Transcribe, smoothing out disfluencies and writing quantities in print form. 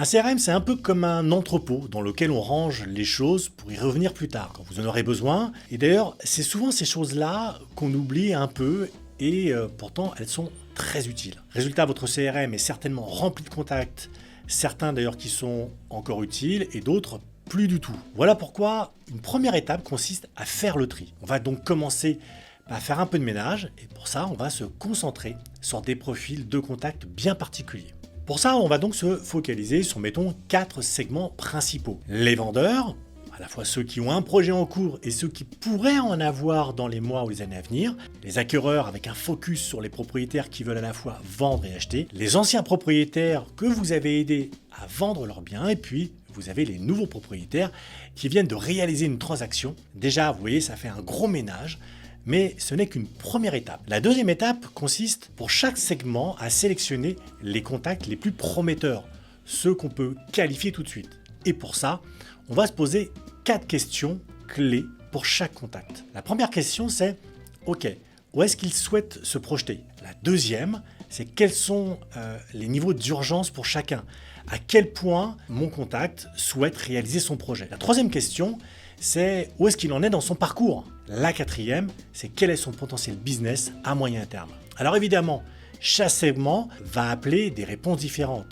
Un CRM, c'est un peu comme un entrepôt dans lequel on range les choses pour y revenir plus tard, quand vous en aurez besoin. Et d'ailleurs, c'est souvent ces choses-là qu'on oublie un peu et pourtant elles sont très utiles. Résultat, votre CRM est certainement rempli de contacts, certains d'ailleurs qui sont encore utiles et d'autres plus du tout. Voilà pourquoi une première étape consiste à faire le tri. On va donc commencer par faire un peu de ménage et pour ça, on va se concentrer sur des profils de contacts bien particuliers. Pour ça, on va donc se focaliser sur, mettons, 4 segments principaux. Les vendeurs, à la fois ceux qui ont un projet en cours et ceux qui pourraient en avoir dans les mois ou les années à venir. Les acquéreurs avec un focus sur les propriétaires qui veulent à la fois vendre et acheter. Les anciens propriétaires que vous avez aidés à vendre leurs biens. Et puis, vous avez les nouveaux propriétaires qui viennent de réaliser une transaction. Déjà, vous voyez, ça fait un gros ménage. Mais ce n'est qu'une première étape. La deuxième étape consiste pour chaque segment à sélectionner les contacts les plus prometteurs, ceux qu'on peut qualifier tout de suite. Et pour ça, on va se poser 4 questions clés pour chaque contact. La première question c'est, ok, où est-ce qu'il souhaite se projeter? La deuxième, c'est quels sont les niveaux d'urgence pour chacun? À quel point mon contact souhaite réaliser son projet? La troisième question, c'est où est-ce qu'il en est dans son parcours? La quatrième, c'est quel est son potentiel business à moyen terme? Alors évidemment, chaque segment va appeler des réponses différentes.